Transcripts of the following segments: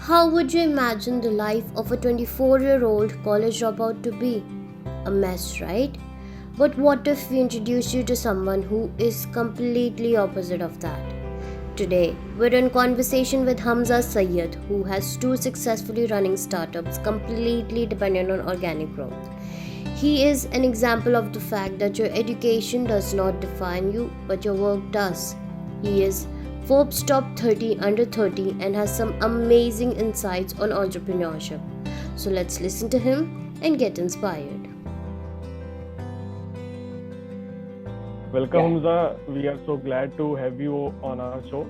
How would you imagine the life of a 24-year-old college dropout to be? A mess, right? But what if we introduce you to someone who is completely opposite of that? Today, we're in conversation with Hamza Sayyed, who has two successfully running startups completely dependent on organic growth. He is an example of the fact that your education does not define you, but your work does. He is Forbes Top 30 Under 30 and has some amazing insights on entrepreneurship. So let's listen to him and get inspired. Welcome, Yeah. Hamza. We are so glad to have you on our show.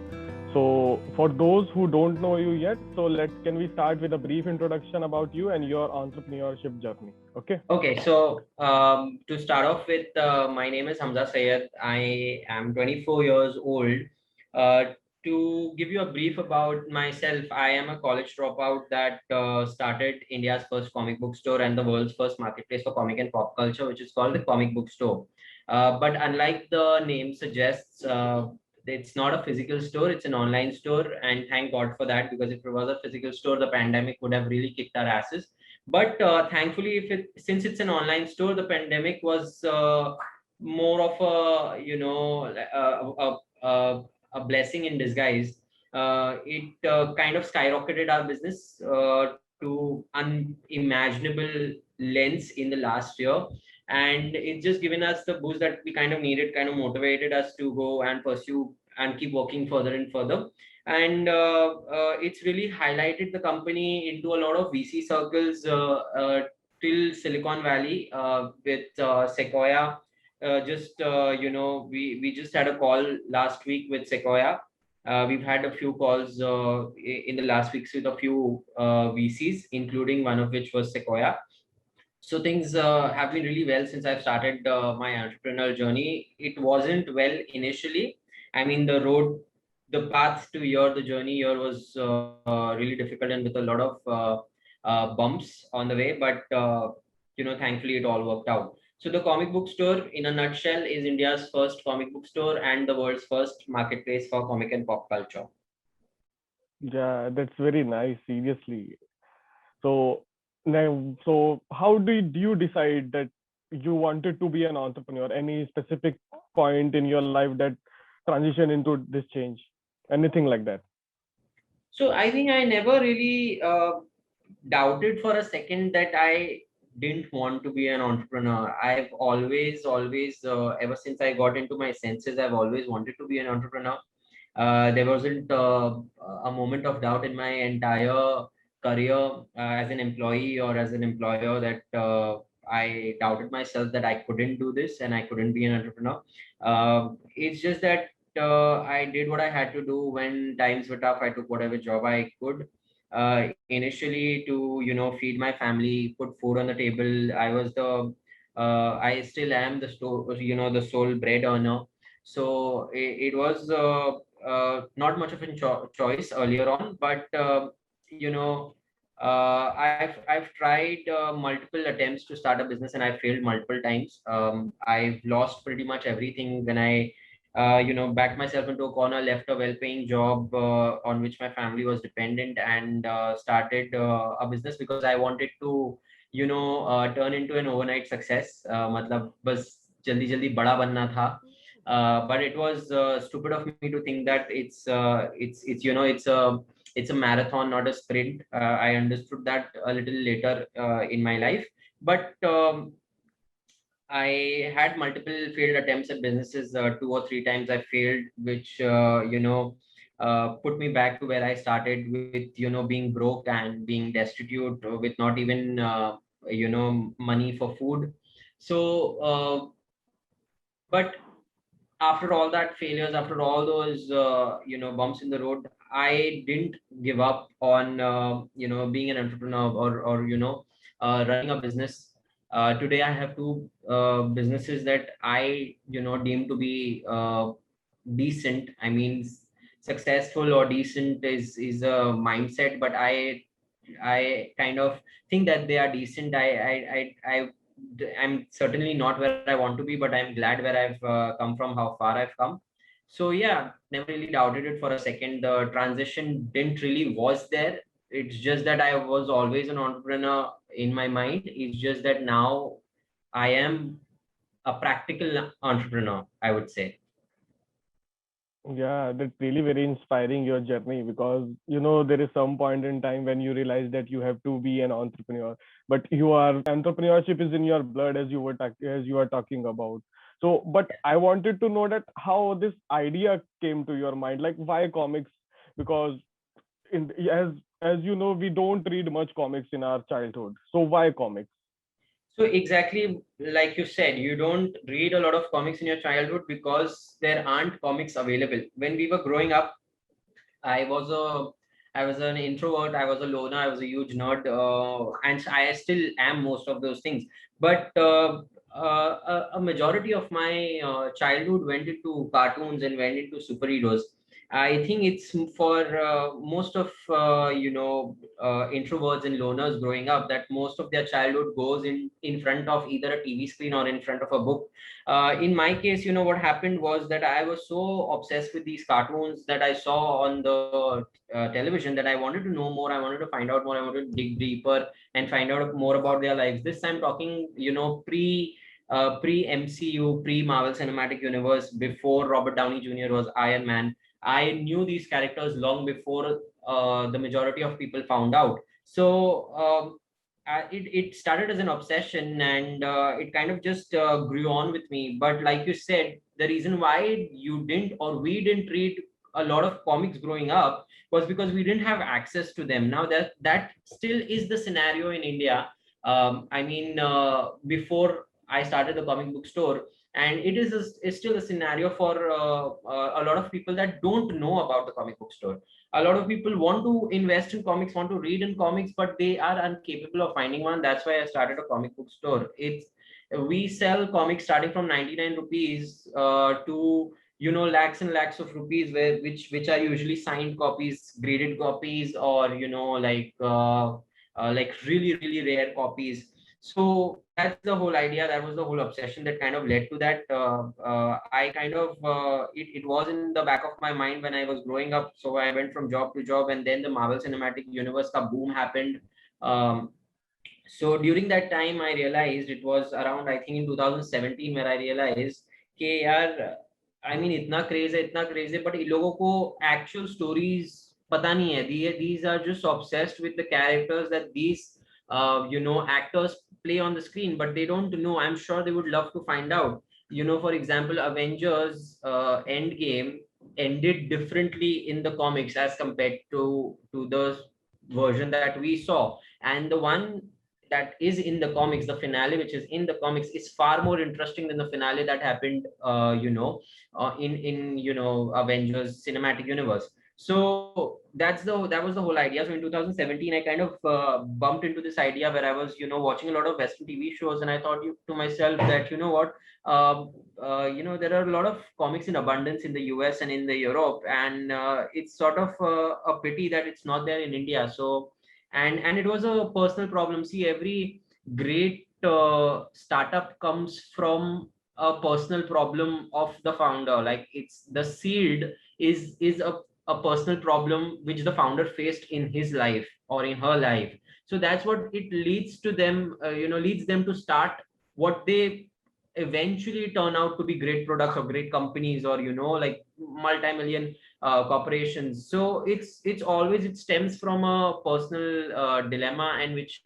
So, for those who don't know you yet, can we start with a brief introduction about you and your entrepreneurship journey? Okay. Okay. So to start off with, my name is Hamza Sayed. I am 24 years old. To give you a brief about myself, I am a college dropout that started India's first comic book store and the world's first marketplace for comic and pop culture, which is called the Comic Book Store. But unlike the name suggests, it's not a physical store, it's an online store. And thank God for that, because if it was a physical store, the pandemic would have really kicked our asses. But thankfully, since it's an online store, the pandemic was more of a a blessing in disguise. It kind of skyrocketed our business to unimaginable lengths in the last year, and it's just given us the boost that we kind of needed, kind of motivated us to go and pursue and keep working further and further. And it's really highlighted the company into a lot of VC circles till Silicon Valley with Sequoia. Just we just had a call last week with Sequoia. We've had a few calls in the last weeks with a few VCs, including one of which was Sequoia. So things have been really well since I've started my entrepreneurial journey. It wasn't well initially. I mean, the path to here, the journey here was really difficult and with a lot of bumps on the way. But thankfully, it all worked out. So the comic book store, in a nutshell, is India's first comic book store and the world's first marketplace for comic and pop culture. Yeah, that's very nice. Seriously. So, so how did you decide that you wanted to be an entrepreneur? Any specific point in your life that transition into this change? Anything like that? So I think I never really doubted for a second that I didn't want to be an entrepreneur. I've always, ever since I got into my senses, I've always wanted to be an entrepreneur. There wasn't a moment of doubt in my entire career as an employee or as an employer that I doubted myself that I couldn't do this and I couldn't be an entrepreneur. It's just that I did what I had to do when times were tough. I took whatever job I could initially to feed my family, put food on the table. I still am the sole bread earner. So it was not much of a choice earlier on, but I've tried multiple attempts to start a business and I failed multiple times. I've lost pretty much everything when I backed myself into a corner, left a well-paying job on which my family was dependent, and started a business because I wanted to turn into an overnight success. मतलब बस जल्दी जल्दी बड़ा बनना था. But it was stupid of me to think that it's a marathon, not a sprint. I understood that a little later in my life, but I had multiple failed attempts at businesses. Two or three times I failed, which put me back to where I started with being broke and being destitute with not even money for food. So, but after all that failures, after all those bumps in the road, I didn't give up on being an entrepreneur or running a business. Today I have two businesses that I deem to be decent. I mean, successful or decent is a mindset, but I kind of think that they are decent. I'm certainly not where I want to be, but I'm glad where I've come from, how far I've come. So yeah, never really doubted it for a second. The transition didn't really was there. It's just that I was always an entrepreneur in my mind. It's just that now I am a practical entrepreneur, I would say. Yeah, that's really very inspiring your journey, because there is some point in time when you realize that you have to be an entrepreneur, but entrepreneurship is in your blood, as you are talking about. So, but I wanted to know that how this idea came to your mind, like why comics? Because as you know, we don't read much comics in our childhood. So why comics? So exactly like you said, you don't read a lot of comics in your childhood because there aren't comics available. When we were growing up, I was a I was an introvert. I was a loner. I was a huge nerd, and I still am most of those things. But a majority of my childhood went into cartoons and went into superheroes. I think it's for most of introverts and loners growing up that most of their childhood goes in front of either a TV screen or in front of a book. In my case, what happened was that I was so obsessed with these cartoons that I saw on the television that I wanted to know more. I wanted to find out more. I wanted to dig deeper and find out more about their lives. This time, talking, pre MCU, pre Marvel Cinematic Universe, before Robert Downey Jr. was Iron Man. I knew these characters long before the majority of people found out. So it started as an obsession, and it kind of just grew on with me. But like you said, the reason why you didn't or we didn't read a lot of comics growing up was because we didn't have access to them. Now that still is the scenario in India. I mean, before I started the comic book store, and it's still a scenario for a lot of people that don't know about the comic book store. A lot of people want to invest in comics, want to read in comics, but they are incapable of finding one. That's why I started a comic book store. It's We sell comics starting from 99 rupees to lakhs and lakhs of rupees, which are usually signed copies, graded copies, or like really really rare copies. So that's the whole idea. That was the whole obsession that kind of led to that. I kind of it was in the back of my mind when I was growing up. So I went from job to job, and then the Marvel Cinematic Universe ka boom happened. Um, so during that time, I realized it was around, I think, in 2017 where I realized कि यार, I mean, इतना craze है, but इन लोगों को actual stories पता नहीं है. These are just obsessed with the characters that these actors play on the screen, but they don't know. I'm sure they would love to find out. For example, Avengers Endgame ended differently in the comics as compared to the version that we saw, and the one that is in the comics, the finale which is in the comics, is far more interesting than the finale that happened in Avengers Cinematic Universe. So that was the whole idea. So in 2017 I kind of bumped into this idea where I was watching a lot of Western TV shows, and I thought to myself that what, there are a lot of comics in abundance in the US and in the Europe, and it's sort of a pity that it's not there in India. So and it was a personal problem. See, every great startup comes from a personal problem of the founder. Like, it's the seed is a personal problem which the founder faced in his life or in her life. So that's what it leads to them, leads them to start what they eventually turn out to be great products or great companies, or like multi-million corporations. So it's always, it stems from a personal dilemma, and which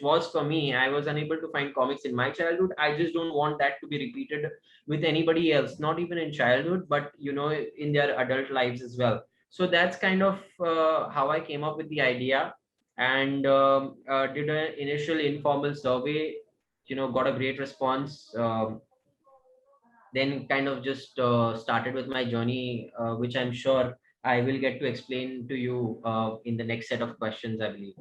was for me. I was unable to find comics in my childhood. I just don't want that to be repeated with anybody else, not even in childhood, but in their adult lives as well. So that's kind of how I came up with the idea, and did an initial informal survey, got a great response. Then kind of just started with my journey, which I'm sure I will get to explain to you in the next set of questions, I believe.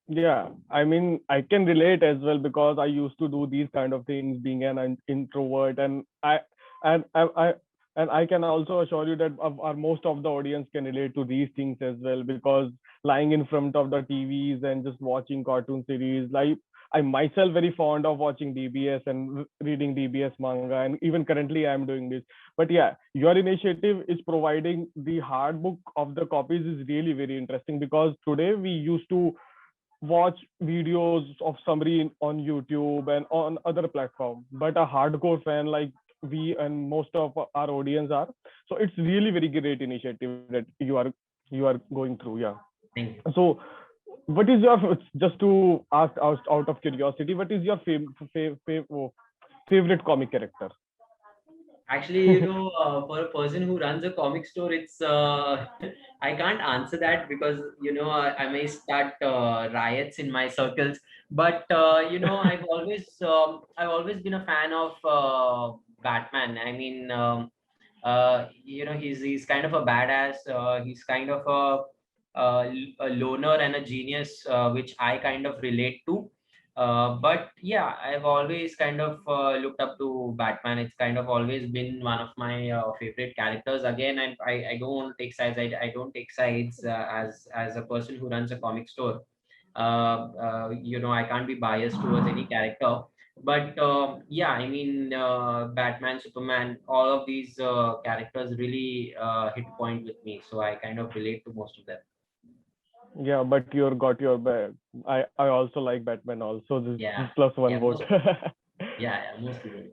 Yeah, I mean, I can relate as well, because I used to do these kind of things being an introvert, and and I and I can also assure you that our most of the audience can relate to these things as well, because lying in front of the TVs and just watching cartoon series, like I myself very fond of watching DBS and reading DBS manga, and even currently I am doing this. But yeah, your initiative is providing the hard book of the copies is really very interesting, because today we used to watch videos of summary on YouTube and on other platforms, but a hardcore fan like we and most of our audience are. So it's really very great initiative that you are going through. Yeah. Thank you. So what is your, just to ask out of curiosity, what is your favorite comic character? Actually, for a person who runs a comic store, it's I can't answer that because I may start riots in my circles. But I've always been a fan of Batman. I mean, he's kind of a badass. He's kind of a loner and a genius, which I kind of relate to. But yeah, I've always kind of looked up to Batman. It's kind of always been one of my favorite characters. Again, I don't want to take sides. I don't take sides as a person who runs a comic store. I can't be biased towards any character. But yeah, I mean, Batman, Superman, all of these characters really hit point with me. So I kind of relate to most of them. Yeah, but you got your bag. I also like Batman also. This Yeah, plus one yeah, vote. most people.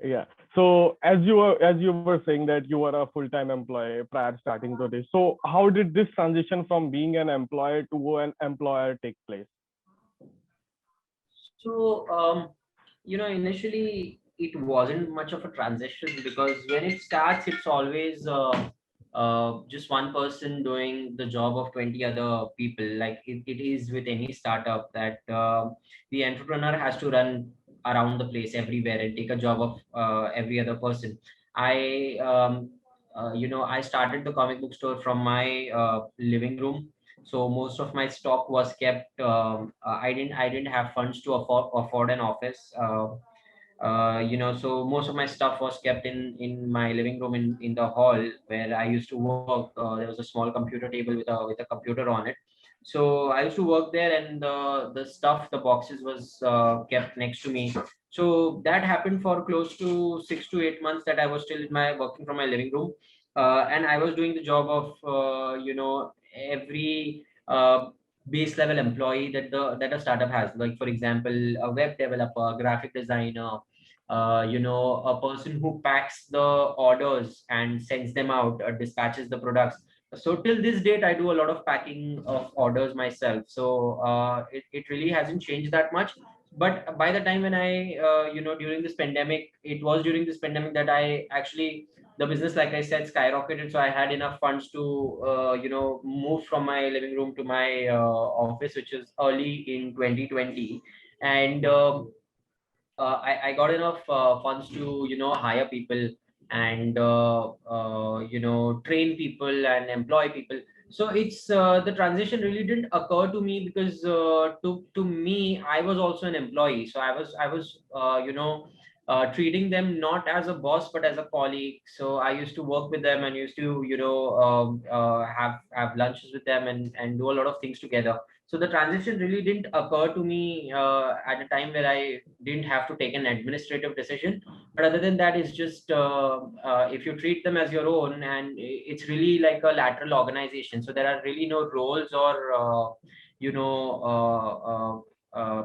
Yeah. So as you were saying that you were a full-time employee prior starting to this. So how did this transition from being an employee to an employer take place? So, initially it wasn't much of a transition because when it starts, it's always just one person doing the job of 20 other people. Like it is with any startup that the entrepreneur has to run around the place everywhere and take a job of every other person. I, I started the comic book store from my living room, so most of my stock was kept. I didn't have funds to afford an office. So most of my stuff was kept in my living room in the hall where I used to work. There was a small computer table with a computer on it. So I used to work there, and the stuff, the boxes was kept next to me. So that happened for close to 6 to 8 months that I was still in my working from my living room, and I was doing the job of every base level employee that a startup has. Like for example, a web developer, graphic designer, a person who packs the orders and sends them out, dispatches the products. So till this date, I do a lot of packing of orders myself. So it really hasn't changed that much. But by the time when during this pandemic, it was during this pandemic that I actually, the business, like I said, skyrocketed. So I had enough funds to move from my living room to my office, which is early in 2020. And I got enough funds to hire people and train people and employ people. So it's the transition really didn't occur to me because to me, I was also an employee. So I was treating them not as a boss but as a colleague. So I used to work with them and used to have lunches with them and do a lot of things together. So the transition really didn't occur to me at a time where I didn't have to take an administrative decision. But other than that, it's just if you treat them as your own, and it's really like a lateral organization. So there are really no roles or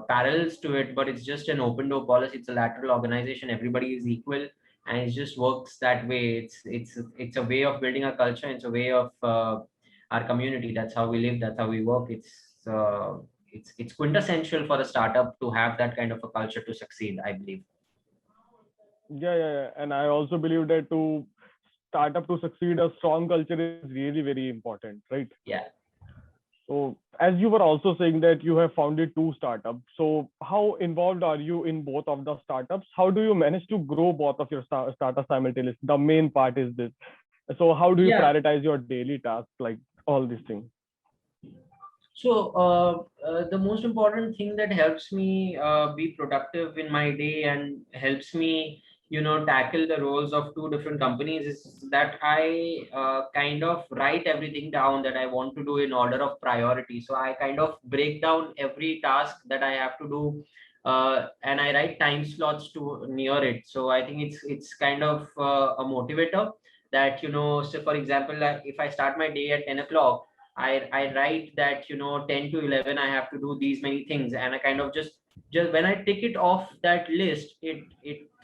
parallels to it, but it's just an open door policy. It's a lateral organization. Everybody is equal, and it just works that way. It's a way of building a culture. It's a way of our community. That's how we live. That's how we work. It's quintessential for a startup to have that kind of a culture to succeed, I believe. Yeah. And I also believe that to startup to succeed, a strong culture is really very important, right? Yeah. So as you were also saying that you have founded two startups, so how involved are you in both of the startups? How do you manage to grow both of your startups simultaneously? The main part is this. So how do you Yeah. prioritize your daily tasks, like all these things? So the most important thing that helps me be productive in my day and helps me tackle the roles of two different companies is that I kind of write everything down that I want to do in order of priority. So I kind of break down every task that I have to do, and I write time slots to near it. So I think it's kind of a motivator that, so for example, like if I start my day at 10 o'clock, I write that, 10 to 11 I have to do these many things, and I kind of just when I tick it off that list, it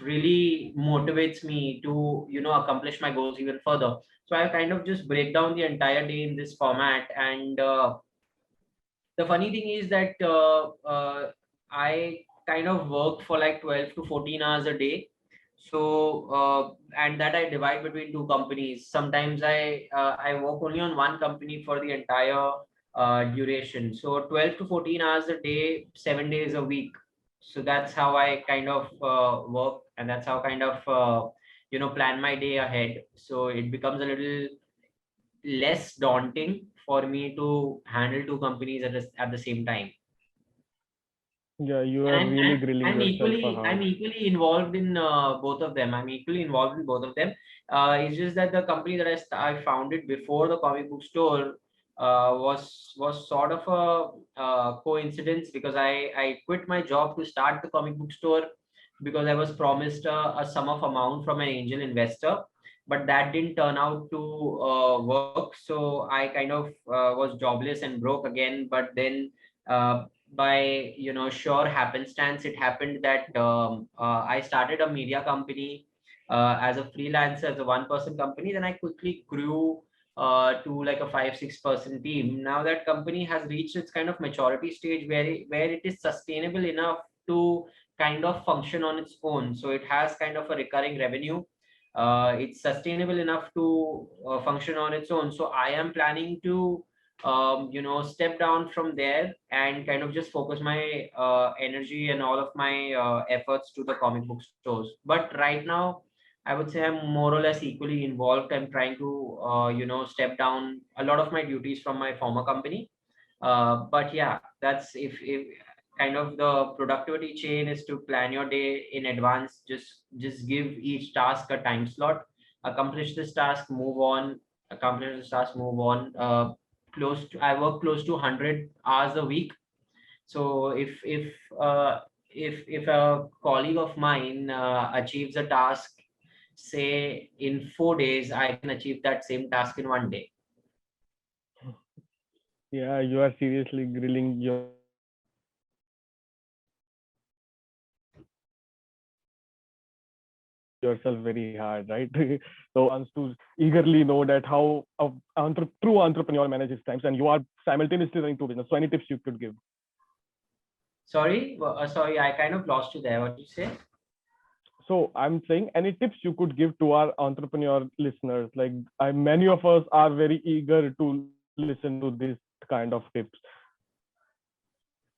really motivates me to, accomplish my goals even further. So I kind of just break down the entire day in this format. And the funny thing is that I kind of work for like 12 to 14 hours a day. So and that I divide between two companies. Sometimes I work only on one company for the entire duration. So 12 to 14 hours a day, 7 days a week. So that's how I kind of work, and that's how kind of plan my day ahead. So it becomes a little less daunting for me to handle two companies at the same time. Yeah, you And are really grilling I'm yourself a equally hard. involved in both of them. I'm equally involved in both of them. It's just that the company that I founded before the comic book store was sort of a coincidence, because I quit my job to start the comic book store because I was promised a sum of amount from an angel investor, but that didn't turn out to work. So I kind of was jobless and broke again. But then by sure happenstance, it happened that I started a media company as a freelancer, as a one-person company. Then I quickly grew to like a 5-6 person team. Now that company has reached its kind of maturity stage where it is sustainable enough to kind of function on its own. So it has kind of a recurring revenue. It's sustainable enough to function on its own. So I am planning to step down from there and kind of just focus my energy and all of my efforts to the comic book stores. But right now, I would say I'm more or less equally involved. I'm trying to step down a lot of my duties from my former company. But yeah, that's if kind of the productivity chain is to plan your day in advance. Just give each task a time slot, accomplish this task, move on, accomplish this task, move on. I work close to 100 hours a week. So if a colleague of mine achieves a task, say in 4 days, I can achieve that same task in one day. Yeah, you are seriously grilling yourself very hard, right? So everyone wants to eagerly know that how a true entrepreneur manages times, and you are simultaneously running two business. So any tips you could give? Sorry, I kind of lost you there. What did you say? So I'm saying any tips you could give to our entrepreneur listeners. Like many of us are very eager to listen to this kind of tips.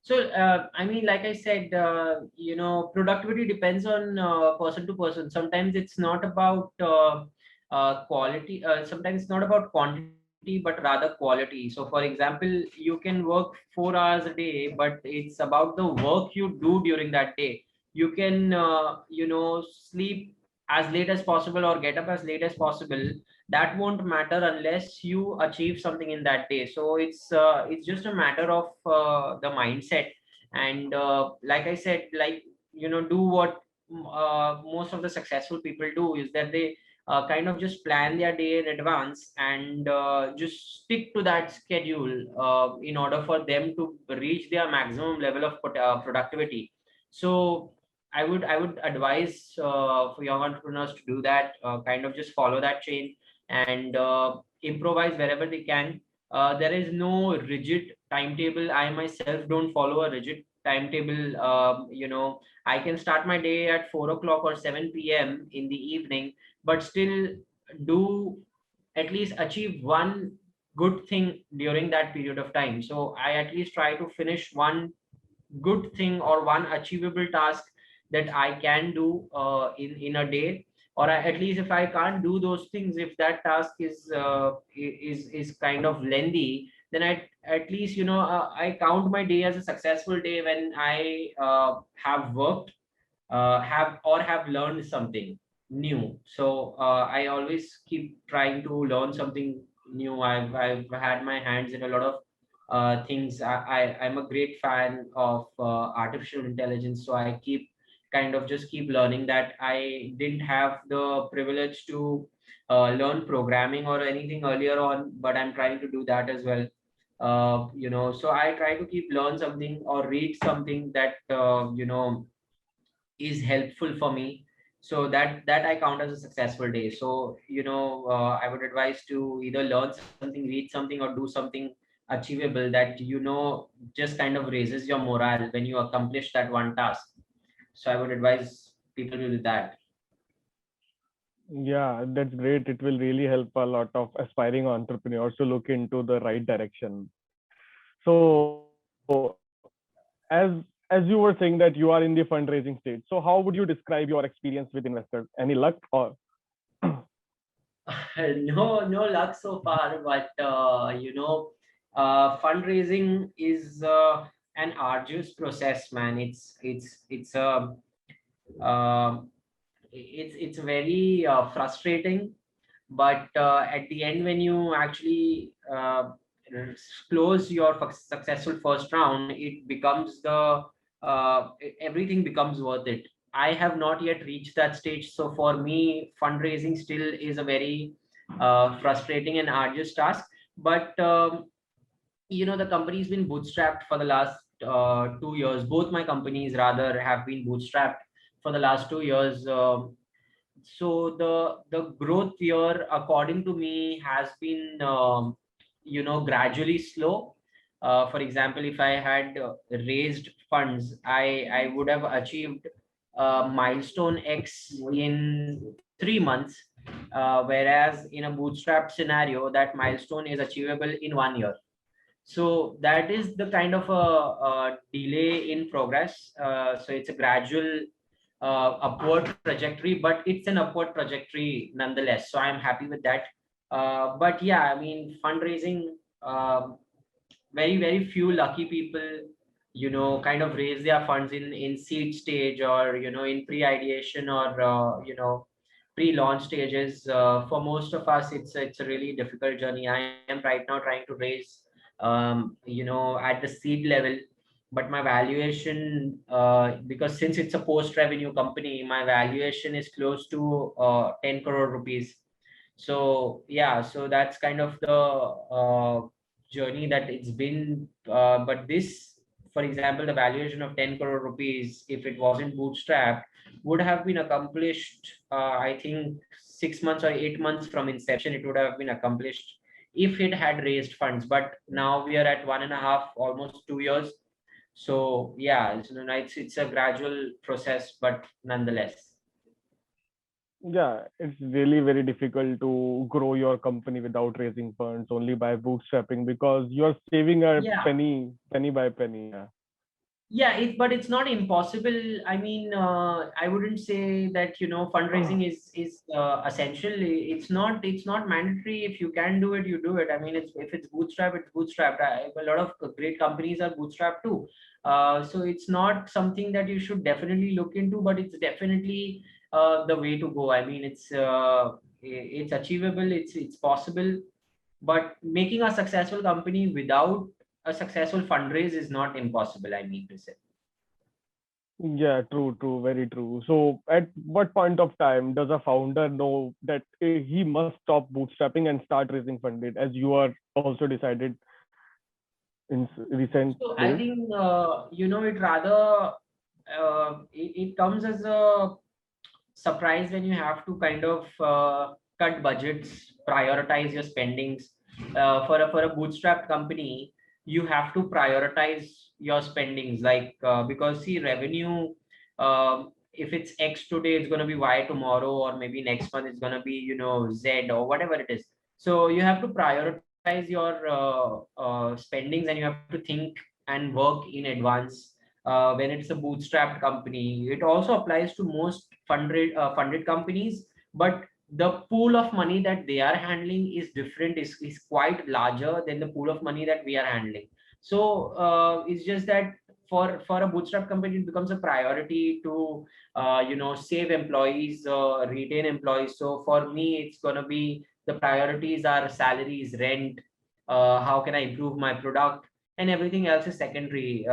So, I mean, like I said, productivity depends on person to person. Sometimes it's not about quality. Sometimes it's not about quantity, but rather quality. So, for example, you can work 4 hours a day, but it's about the work you do during that day. You can, sleep as late as possible or get up as late as possible. That won't matter unless you achieve something in that day. So it's just a matter of the mindset. And like I said, like, do what most of the successful people do, is that they kind of just plan their day in advance and just stick to that schedule in order for them to reach their maximum level of productivity. So I would advise for young entrepreneurs to do that, kind of just follow that chain and improvise wherever they can. There is no rigid timetable. I myself don't follow a rigid timetable. I can start my day at 4 o'clock or 7 p.m. in the evening, but still do at least achieve one good thing during that period of time. So I at least try to finish one good thing or one achievable task that I can do in a day. Or at least if I can't do those things, if that task is kind of lengthy, then I at least I count my day as a successful day when I have worked have learned something new. So I always keep trying to learn something new. I've had my hands in a lot of things. I'm a great fan of artificial intelligence, so I keep kind of just keep learning that. I didn't have the privilege to learn programming or anything earlier on, but I'm trying to do that as well. So I try to keep learn something or read something that is helpful for me, so that I count as a successful day. So I would advise to either learn something, read something, or do something achievable that just kind of raises your morale when you accomplish that one task. So I would advise people to do that. Yeah, that's great. It will really help a lot of aspiring entrepreneurs to look into the right direction. So, as as you were saying that you are in the fundraising stage, so how would you describe your experience with investors? Any luck or? No luck so far, but fundraising is an arduous process, man. Um it's very frustrating, but at the end, when you actually close your successful first round, it becomes everything becomes worth it. I have not yet reached that stage, so for me fundraising still is a very frustrating and arduous task. But the company's been bootstrapped for the last 2 years. Both my companies rather have been bootstrapped for the last 2 years. So the growth here, according to me, has been gradually slow. For example, if I had raised funds, I would have achieved milestone X in 3 months, whereas in a bootstrap scenario, that milestone is achievable in 1 year. So that is the kind of a delay in progress. So it's a gradual upward trajectory, but it's an upward trajectory nonetheless. So I'm happy with that. But yeah, I mean, fundraising, very, very few lucky people, kind of raise their funds in seed stage, or, in pre-ideation, or, pre-launch stages. For most of us, it's a really difficult journey. I am right now trying to raise, at the seed level, but my valuation, because since it's a post revenue company, my valuation is close to 10 crore rupees. So yeah, so that's kind of the journey that it's been. But this, for example, the valuation of 10 crore rupees, if it wasn't bootstrapped, would have been accomplished, I think 6 months or 8 months from inception. It would have been accomplished if it had raised funds. But now we are at 1.5, almost 2 years. So yeah, it's a gradual process, but nonetheless. Yeah, it's really very difficult to grow your company without raising funds, only by bootstrapping, because you're saving a Yeah. penny by penny. Yeah. Yeah, but it's not impossible. I mean, I wouldn't say that fundraising is essential. It's not mandatory. If you can do it, you do it. I mean, if it's bootstrap, it's bootstrapped. A lot of great companies are bootstrapped too. So it's not something that you should definitely look into, but it's definitely the way to go. I mean, it's achievable. It's possible, but making a successful company without a successful fundraise is not impossible, I mean to say. Yeah, true, very true. So, at what point of time does a founder know that he must stop bootstrapping and start raising funded, as you are also decided in recent So I days? think it rather it comes as a surprise when you have to kind of cut budgets, prioritize your spendings. For a bootstrap company, you have to prioritize your spendings, like because see, revenue, if it's X today, it's going to be Y tomorrow, or maybe next month it's going to be Z, or whatever it is. So you have to prioritize your spendings, and you have to think and work in advance when it's a bootstrapped company. It also applies to most funded companies, but the pool of money that they are handling is different, is quite larger than the pool of money that we are handling. So it's just that for a bootstrap company, it becomes a priority to save employees, retain employees. So for me, it's going to be the priorities are salaries, rent, how can I improve my product, and everything else is secondary.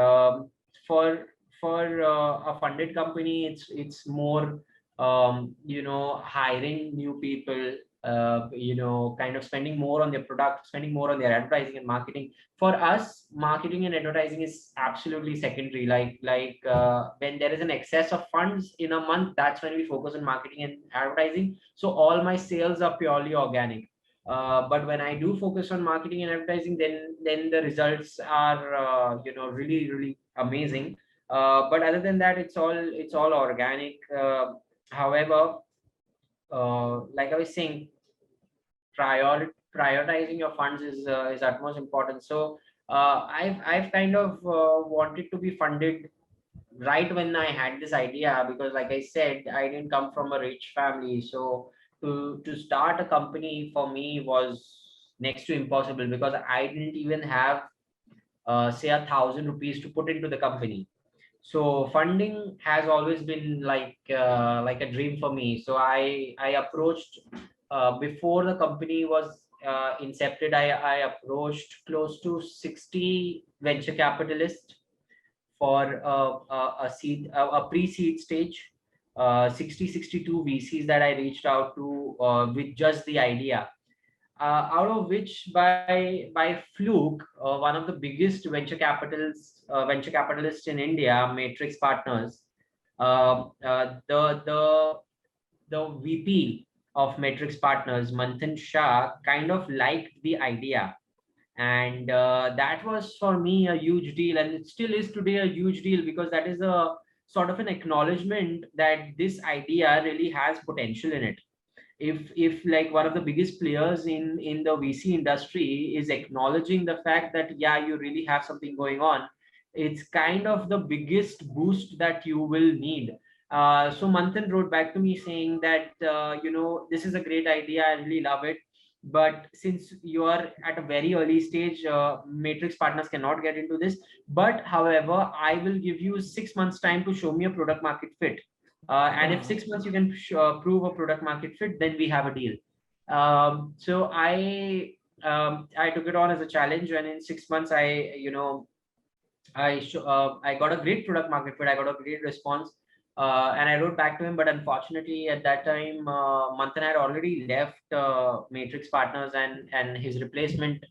For a funded company, it's more hiring new people, kind of spending more on their product, spending more on their advertising and marketing. For us, marketing and advertising is absolutely secondary. When there is an excess of funds in a month, that's when we focus on marketing and advertising. So all my sales are purely organic. But when I do focus on marketing and advertising, then the results are really really amazing. But other than that, it's all organic. However, like I was saying, prioritizing your funds is utmost important. So I've kind of wanted to be funded right when I had this idea, because like I said, I didn't come from a rich family. So to start a company for me was next to impossible, because I didn't even have say 1,000 rupees to put into the company. So funding has always been like a dream for me. So I approached, before the company was incepted, I approached close to 60 venture capitalists for a pre-seed stage, 62 VCs that I reached out to with just the idea. Out of which, by fluke, one of the biggest venture capitalists in India, Matrix Partners, the VP of Matrix Partners, Manthan Shah, kind of liked the idea. And that was for me a huge deal, and it still is today a huge deal, because that is a sort of an acknowledgement that this idea really has potential in it. If like one of the biggest players in the VC industry is acknowledging the fact that, yeah, you really have something going on, it's kind of the biggest boost that you will need. So Manthan wrote back to me saying that, this is a great idea, I really love it, but since you are at a very early stage, Matrix Partners cannot get into this. But however, I will give you 6 months time to show me a product market fit, and if 6 months you can prove a product market fit, then we have a deal. So I took it on as a challenge, and in 6 months I got a great product market fit. I got a great response, and I wrote back to him. But unfortunately, at that time, Manthan had already left Matrix Partners, and his replacement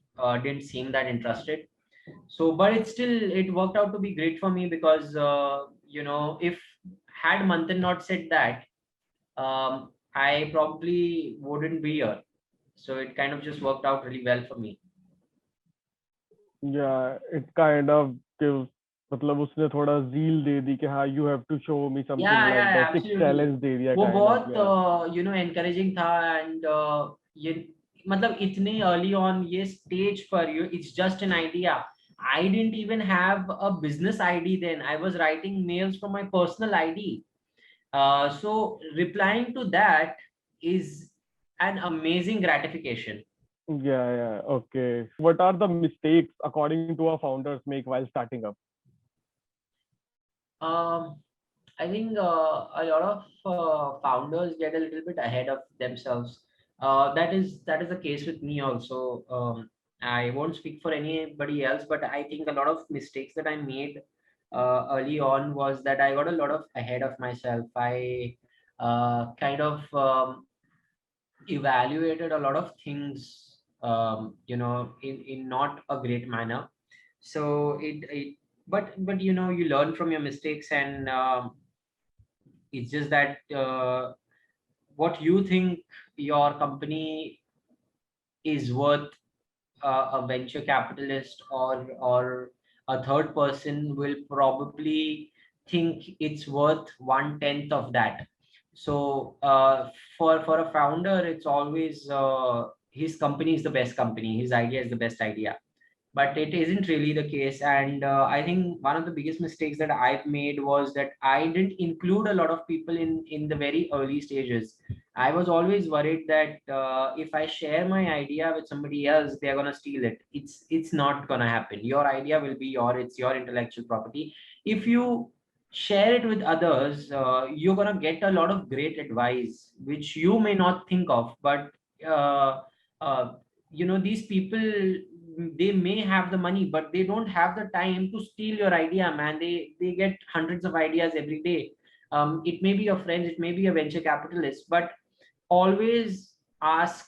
didn't seem that interested. So, but it worked out to be great for me, because if had Manthan not said that, I probably wouldn't be here. So it kind of just worked out really well for me. Yeah, it kind of gives, मतलब उसने थोड़ा zeal दे दी कि हाँ, you have to show me something, like the six absolutely. challenge दे दिया वो kind of, बहुत yeah. encouraging था, and ये मतलब इतने early on ये stage पर it's just an idea. I didn't even have a business ID then. I was writing mails from my personal ID. So replying to that is an amazing gratification. Yeah, okay. What are the mistakes according to our founders make while starting up? I think a lot of founders get a little bit ahead of themselves. That is the case with me also. I won't speak for anybody else, but I think a lot of mistakes that I made early on was that I got a lot of ahead of myself. I kind of evaluated a lot of things, in not a great manner. So but you learn from your mistakes, and it's just that what you think your company is worth, a venture capitalist or a third person will probably think it's worth 1/10 of that. So for a founder, it's always his company is the best company, his idea is the best idea. but it isn't really the case. And I think one of the biggest mistakes that I've made was that I didn't include a lot of people in the very early stages. I was always worried that if I share my idea with somebody else, they're going to steal it. It's not going to happen. Your idea will be it's your intellectual property. If you share it with others, you're going to get a lot of great advice which you may not think of. But uh, uh, these people, they may have the money, but they don't have the time to steal your idea, man. They get hundreds of ideas every day. It may be your friends, it may be a venture capitalist, but always ask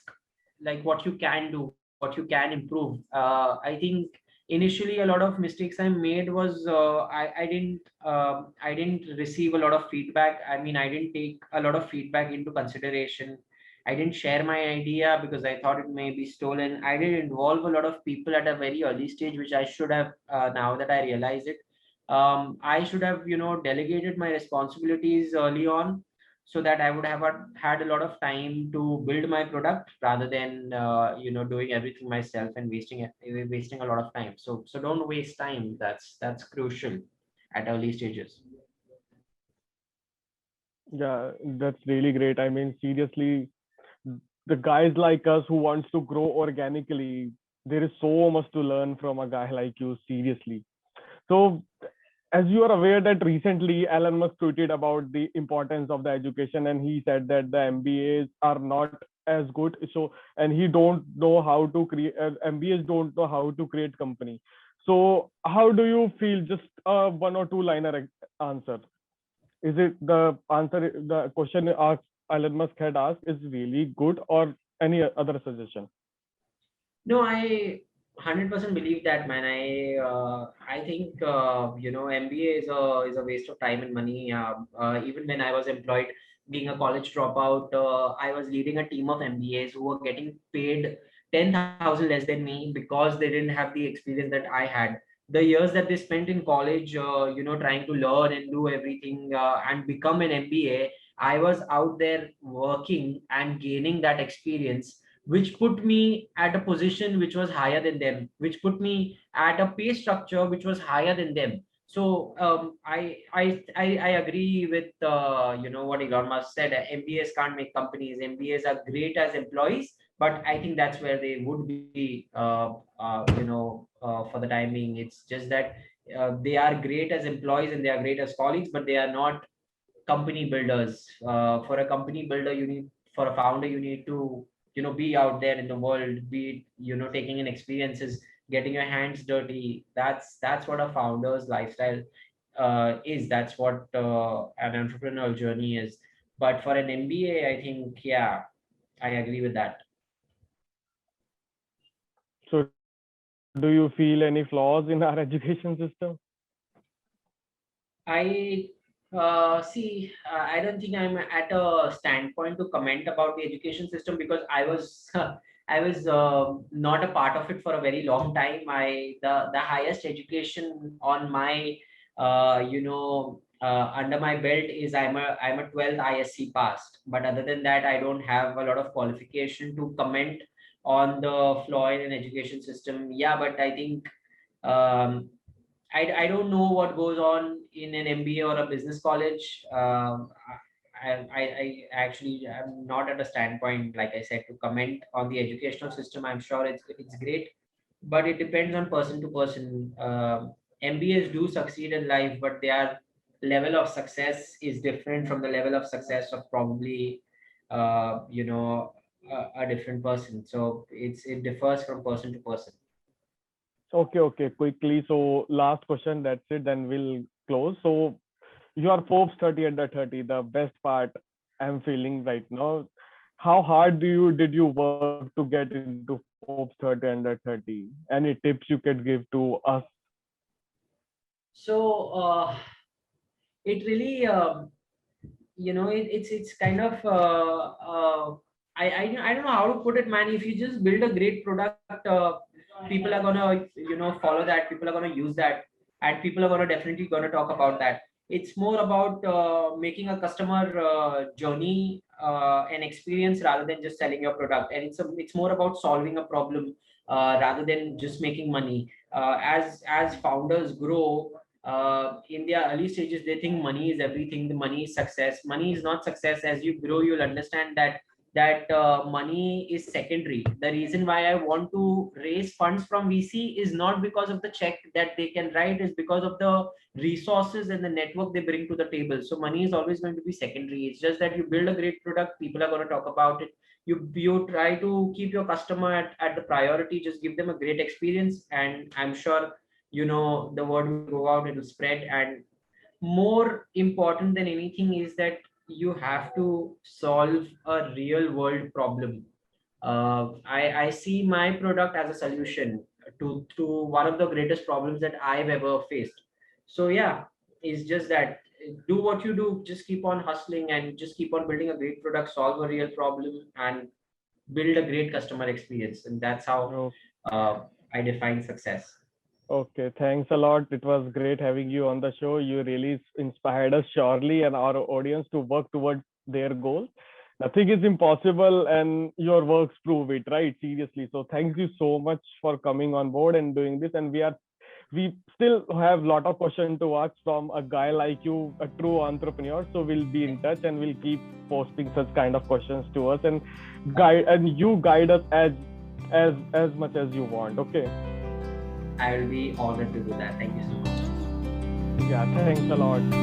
like what you can do, what you can improve. I think initially a lot of mistakes I made was I didn't receive a lot of feedback. I mean, I didn't take a lot of feedback into consideration. I didn't share my idea because I thought it may be stolen. I did involve a lot of people at a very early stage, which I should have, now that I realize it. I should have, delegated my responsibilities early on, so that I would have had a lot of time to build my product rather than, doing everything myself and wasting a lot of time. So don't waste time. That's crucial at early stages. Yeah, that's really great. I mean, seriously, the guys like us who wants to grow organically, there is so much to learn from a guy like you, seriously. So, as you are aware that recently Elon Musk tweeted about the importance of the education, and he said that the MBAs are not as good. So, and he don't know how to create, MBAs don't know how to create company. So, how do you feel? Just a one or two liner answer. Is it the answer, the question asked Elon Musk had asked is really good, or any other suggestion? No, I 100% believe that, man. I think MBA is a waste of time and money. Even when I was employed, being a college dropout, I was leading a team of MBAs who were getting paid 10,000 less than me because they didn't have the experience that I had. The years that they spent in college, trying to learn and do everything and become an MBA, I was out there working and gaining that experience, which put me at a position which was higher than them, which put me at a pay structure which was higher than them. So I agree with what Elon Musk said. MBAs can't make companies. MBAs are great as employees, but I think that's where they would be. For the time being, it's just that they are great as employees and they are great as colleagues, but they are not company builders. For a company builder, for a founder, you need to, be out there in the world, be, taking in experiences, getting your hands dirty. That's what a founder's lifestyle is. That's what an entrepreneurial journey is. But for an MBA, I think, yeah, I agree with that. So, do you feel any flaws in our education system? I see. I don't think I'm at a standpoint to comment about the education system because I was I was not a part of it for a very long time. The highest education on my under my belt is I'm a 12th ISC passed. But other than that, I don't have a lot of qualification to comment on the flaw in an education system. Yeah, but I think um, I don't know what goes on in an MBA or a business college. I actually am not at a standpoint, like I said, to comment on the educational system. I'm sure it's great, but it depends on person to person. MBAs do succeed in life, but their level of success is different from the level of success of probably a different person. So it differs from person to person. Okay, okay, quickly. So, last question, that's it, then we'll close. So, you are Forbes 30 under 30, the best part I'm feeling right now. How hard did you work to get into Forbes 30 under 30? Any tips you could give to us? So it really it's kind of I don't know how to put it, man. If you just build a great product, people are gonna follow that. People are gonna use that, and people are gonna definitely gonna talk about that. It's more about making a customer journey an experience rather than just selling your product, and it's more about solving a problem rather than just making money. As founders grow in their early stages, they think money is everything. The money is success. Money is not success. As you grow, you'll understand that money is secondary. The reason why I want to raise funds from VC is not because of the check that they can write, is because of the resources and the network they bring to the table. So money is always going to be secondary. It's just that you build a great product, people are going to talk about it. You try to keep your customer at the priority, just give them a great experience, and I'm sure the word will go out, it will spread. And more important than anything is that you have to solve a real world problem. I see my product as a solution to one of the greatest problems that I've ever faced. So yeah, it's just that do what you do, just keep on hustling and just keep on building a great product, solve a real problem, and build a great customer experience. And that's how Oh, I define success. okay, thanks a lot. It was great having you on the show. You really inspired us surely and our audience to work towards their goals. Nothing is impossible, and your works prove it, right? Seriously. So thank you so much for coming on board and doing this. And we still have a lot of questions to ask from a guy like you, a true entrepreneur. So we'll be in touch and we'll keep posting such kind of questions to us, and you guide us as much as you want. Okay. I will be honored to do that. Thank you so much. Yeah, thanks a lot.